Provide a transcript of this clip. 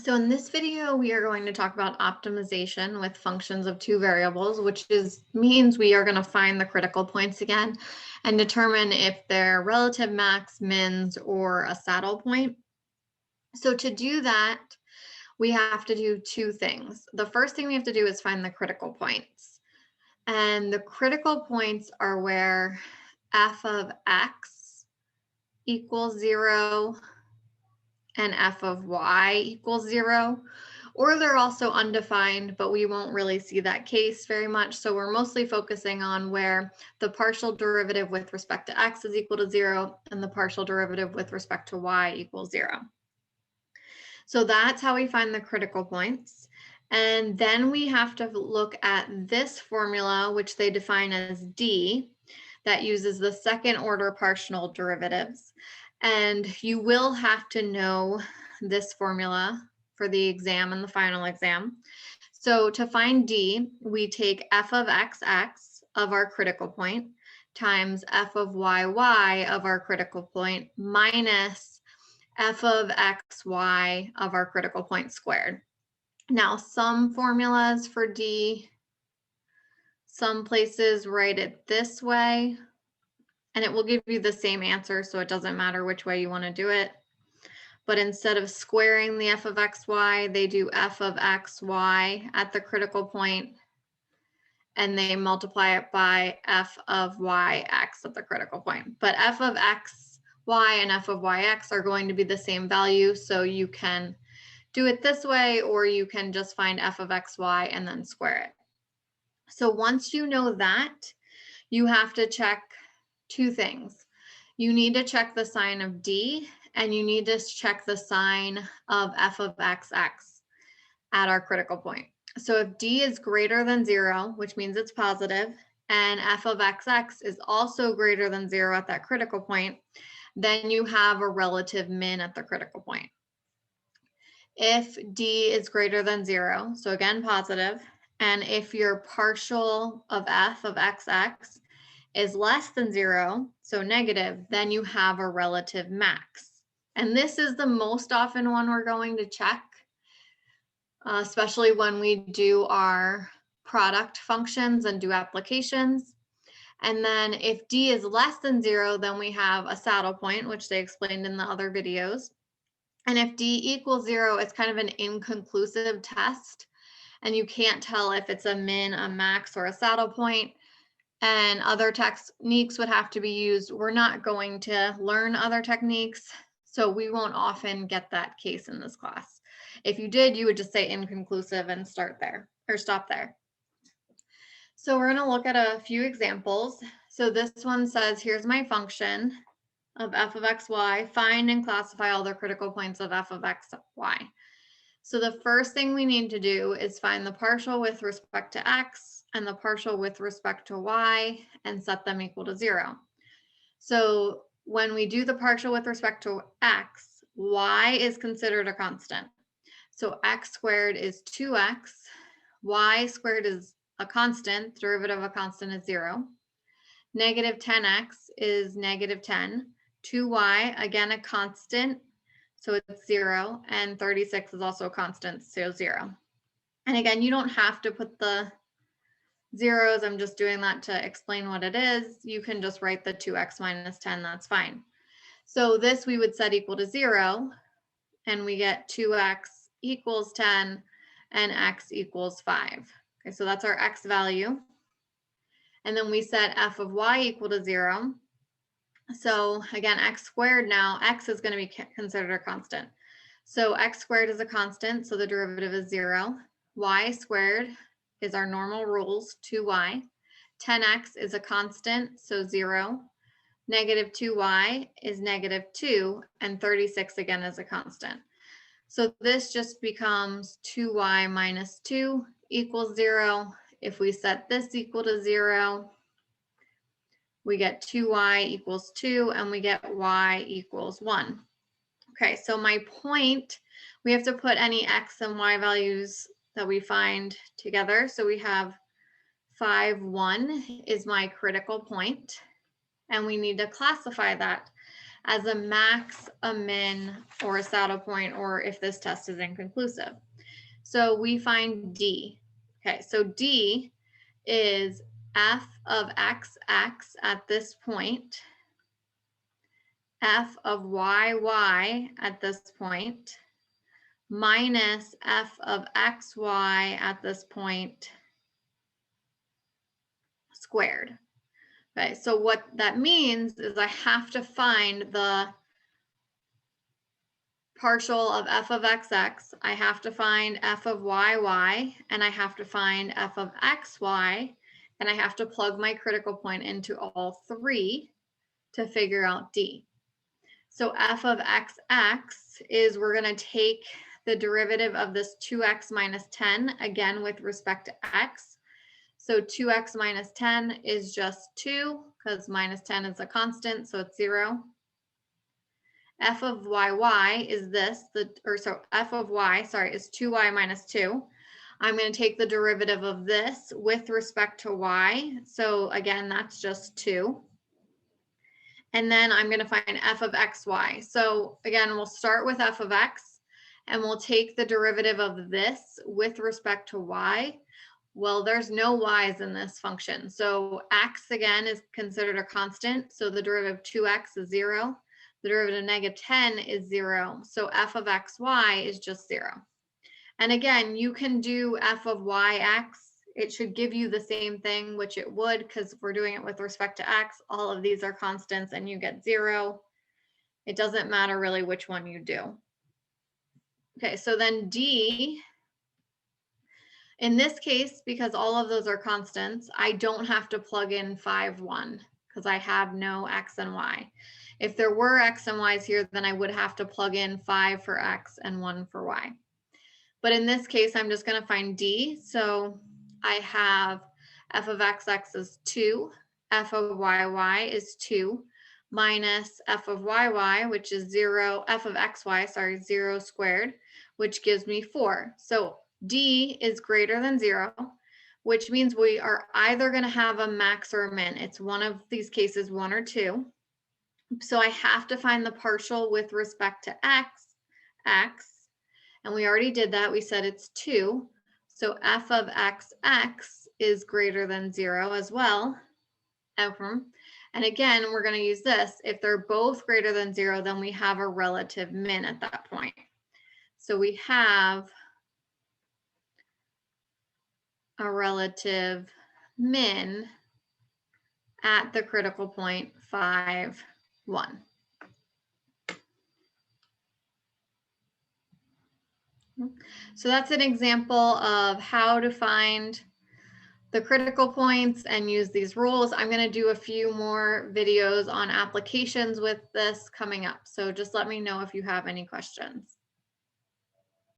So in this video, we are going to talk about optimization with functions of two variables, means we are going to find the critical points again and determine if they're relative max, mins, or a saddle point. So to do that, we have to do two things. The first thing we have to do is find the critical points. And the critical points are where f of x equals 0 and f of y equals 0, or they're also undefined, but we won't really see that case very much. So we're mostly focusing on where the partial derivative with respect to x is equal to 0 and the partial derivative with respect to y equals 0. So that's how we find the critical points. And then we have to look at this formula, which they define as D, that uses the second order partial derivatives. And you will have to know this formula for the exam and the final exam. So to find D, we take f of xx of our critical point times f of yy of our critical point minus f of xy of our critical point squared. Now, some formulas for D, some places write it this way, and it will give you the same answer, so it doesn't matter which way you want to do it. But instead of squaring the f of xy, they do f of xy at the critical point, and they multiply it by f of yx at the critical point. But f of xy and f of yx are going to be the same value, so you can do it this way, or you can just find f of xy and then square it. So once you know that, you have to check two things. You need to check the sign of D, and you need to check the sign of f of xx at our critical point. So if D is greater than 0, which means it's positive, and f of xx is also greater than 0 at that critical point, then you have a relative min at the critical point. If D is greater than 0, so again positive, and if your partial of f of xx is less than 0, so negative, then you have a relative max. And this is the most often one we're going to check, especially when we do our product functions and do applications. And then if D is less than 0, then we have a saddle point, which they explained in the other videos. And if D equals 0, it's kind of an inconclusive test, and you can't tell if it's a min, a max, or a saddle point, and other techniques would have to be used. We're not going to learn other techniques, so we won't often get that case in this class. If you did, you would just say inconclusive and start there, or stop there. So we're going to look at a few examples. So this one says, here's my function of f of xy, find and classify all the critical points of f of xy. So the first thing we need to do is find the partial with respect to x and the partial with respect to y and set them equal to 0. So when we do the partial with respect to x, y is considered a constant. So x squared is 2x, y squared is a constant, the derivative of a constant is 0. Negative 10x is negative 10. 2y, again a constant, so it's 0, and 36 is also a constant, so 0. And again, you don't have to put the zeros, I'm just doing that to explain what it is. You can just write the 2x minus 10, that's fine. So this we would set equal to 0, and we get 2x equals 10, and x equals 5. Okay, so that's our x value. And then we set f of y equal to 0. So again, x squared now, x is going to be considered a constant. So x squared is a constant, so the derivative is 0. Y squared is our normal rules, 2y. 10x is a constant, so 0. Negative 2y is negative 2, and 36 again is a constant. So this just becomes 2y minus 2 equals 0. If we set this equal to 0, we get 2y equals 2, and we get y equals 1. Okay, so my point, we have to put any x and y values that we find together. So we have 5, 1 is my critical point, and we need to classify that as a max, a min, or a saddle point, or if this test is inconclusive. So we find D. Okay, so D is f of xx at this point, f of yy at this point, minus f of xy at this point squared. Okay, so what that means is I have to find the partial of f of xx, I have to find f of yy, and I have to find f of xy, and I have to plug my critical point into all three to figure out D. So f of xx is we're going to take the derivative of this 2x minus 10, again with respect to x. So 2x minus 10 is just 2, because minus 10 is a constant, so it's 0. F of yy is this, f of y, is 2y minus 2. I'm going to take the derivative of this with respect to y. So again, that's just 2. And then I'm going to find f of xy. So again, we'll start with f of x, and we'll take the derivative of this with respect to y. Well, there's no y's in this function. So x, again, is considered a constant. So the derivative of 2x is 0. The derivative of negative 10 is 0. So f of xy is just 0. And again, you can do f of yx. It should give you the same thing, which it would, because we're doing it with respect to x. All of these are constants and you get 0. It doesn't matter really which one you do. Okay, so then D, in this case, because all of those are constants, I don't have to plug in 5, 1, because I have no x and y. If there were x and y's here, then I would have to plug in 5 for x and 1 for y. But in this case, I'm just going to find D. So I have f of xx is 2, f of yy is 2, minus f of yy, which is 0, f of xy, 0 squared, which gives me 4. So D is greater than 0, which means we are either going to have a max or a min. It's one of these cases, 1 or 2. So I have to find the partial with respect to x, and we already did that. We said it's 2. So f of xx is greater than 0 as well. And again, we're going to use this. If they're both greater than 0, then we have a relative min at that point. So we have a relative min at the critical point 5, 1. So that's an example of how to find the critical points and use these rules. I'm going to do a few more videos on applications with this coming up. So just let me know if you have any questions.